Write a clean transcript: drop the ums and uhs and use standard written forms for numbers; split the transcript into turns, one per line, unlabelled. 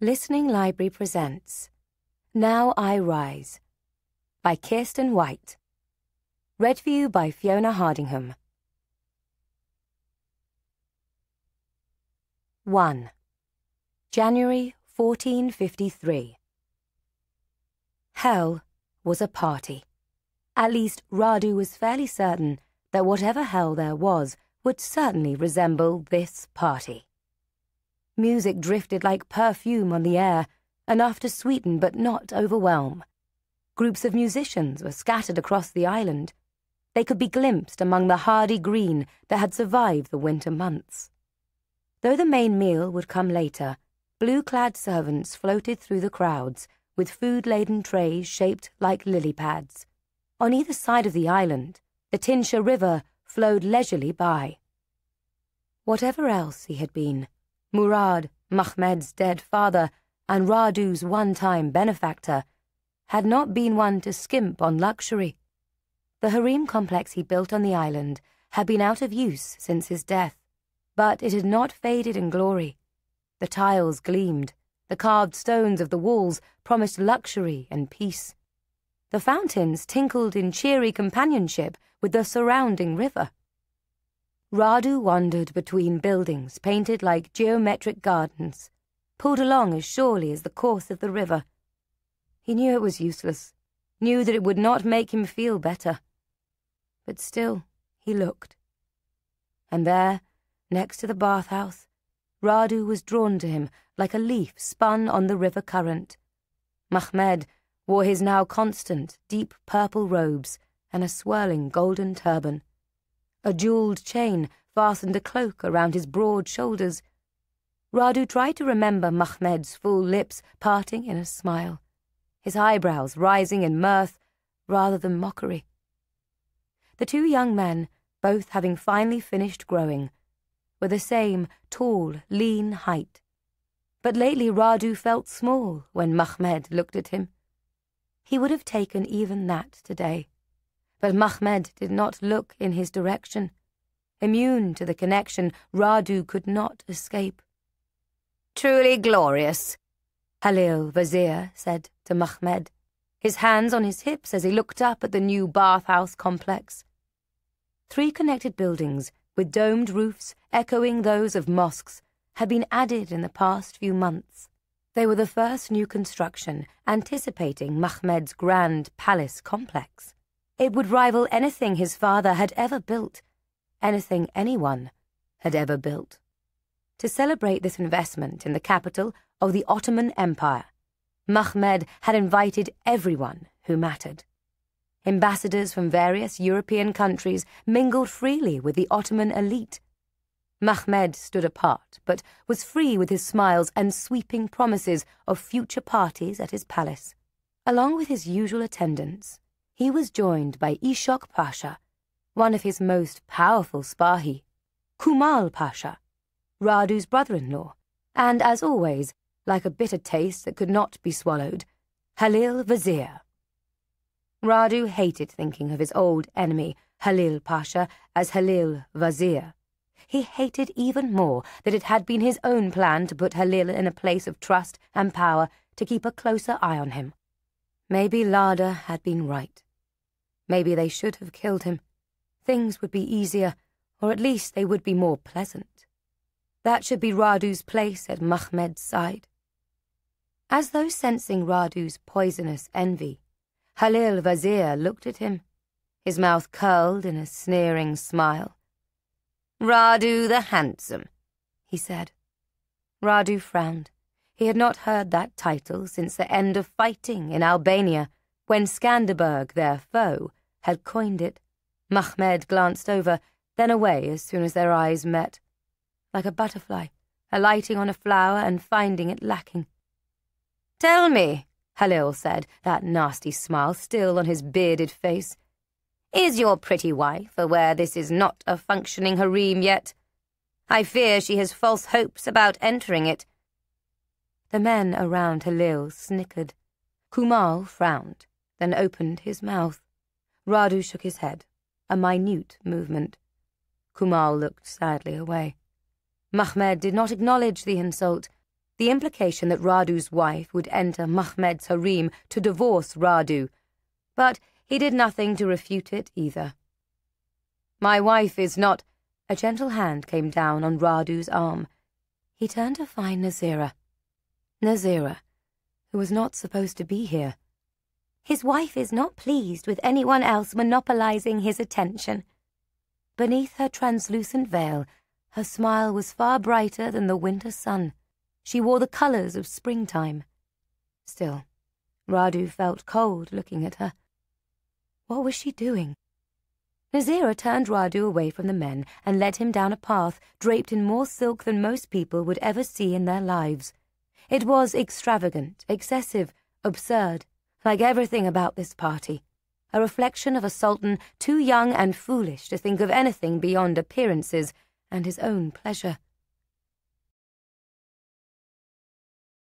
Listening Library presents Now I Rise by Kiersten White. Read for you by Fiona Hardingham. 1. January 1453. Hell was a party. At least Radu was fairly certain that whatever hell there was would certainly resemble this party. Music drifted like perfume on the air, enough to sweeten but not overwhelm. Groups of musicians were scattered across the island. They could be glimpsed among the hardy green that had survived the winter months. Though the main meal would come later, blue-clad servants floated through the crowds with food-laden trays shaped like lily pads. On either side of the island, the Tinsha River flowed leisurely by. Whatever else he had been, Murad, Mahmed's dead father, and Radu's one-time benefactor, had not been one to skimp on luxury. The harem complex he built on the island had been out of use since his death, but it had not faded in glory. The tiles gleamed, the carved stones of the walls promised luxury and peace. The fountains tinkled in cheery companionship with the surrounding river. Radu wandered between buildings painted like geometric gardens, pulled along as surely as the course of the river. He knew it was useless, knew that it would not make him feel better. But still, he looked. And there, next to the bathhouse, Radu was drawn to him like a leaf spun on the river current. Mahmed wore his now constant, deep purple robes and a swirling golden turban. A jewelled chain fastened a cloak around his broad shoulders. Radu tried to remember Mahmed's full lips parting in a smile, his eyebrows rising in mirth rather than mockery. The two young men, both having finally finished growing, were the same tall, lean height. But lately Radu felt small when Mahmed looked at him. He would have taken even that today. But Mahmed did not look in his direction. Immune to the connection, Radu could not escape. "Truly glorious," Halil Vizier said to Mahmed, his hands on his hips as he looked up at the new bathhouse complex. 3 connected buildings, with domed roofs echoing those of mosques, had been added in the past few months. They were the first new construction anticipating Mahmed's grand palace complex. It would rival anything his father had ever built, anything anyone had ever built. To celebrate this investment in the capital of the Ottoman Empire, Mahmed had invited everyone who mattered. Ambassadors from various European countries mingled freely with the Ottoman elite. Mahmed stood apart, but was free with his smiles and sweeping promises of future parties at his palace. Along with his usual attendants, he was joined by Ishak Pasha, one of his most powerful Spahi, Kumal Pasha, Radu's brother-in-law, and, as always, like a bitter taste that could not be swallowed, Halil Vizier. Radu hated thinking of his old enemy, Halil Pasha, as Halil Vizier. He hated even more that it had been his own plan to put Halil in a place of trust and power to keep a closer eye on him. Maybe Lada had been right. Maybe they should have killed him. Things would be easier, or at least they would be more pleasant. That should be Radu's place at Mahmed's side. As though sensing Radu's poisonous envy, Halil Vizier looked at him, his mouth curled in a sneering smile. "Radu the Handsome," he said. Radu frowned. He had not heard that title since the end of fighting in Albania, when Skanderberg, their foe, had coined it. Mahmed glanced over, then away as soon as their eyes met, like a butterfly, alighting on a flower and finding it lacking. "Tell me," Halil said, that nasty smile still on his bearded face, "is your pretty wife aware this is not a functioning harem yet? I fear she has false hopes about entering it." The men around Halil snickered. Kumal frowned, then opened his mouth. Radu shook his head, a minute movement. Kumal looked sadly away. Mahmed did not acknowledge the insult, the implication that Radu's wife would enter Mahmed's harem to divorce Radu, but he did nothing to refute it either. "My wife is not—" A gentle hand came down on Radu's arm. He turned to find Nazira. Nazira, who was not supposed to be here. "His wife is not pleased with anyone else monopolizing his attention." Beneath her translucent veil, her smile was far brighter than the winter sun. She wore the colors of springtime. Still, Radu felt cold looking at her. What was she doing? Nazira turned Radu away from the men and led him down a path draped in more silk than most people would ever see in their lives. It was extravagant, excessive, absurd, like everything about this party, a reflection of a sultan too young and foolish to think of anything beyond appearances and his own pleasure.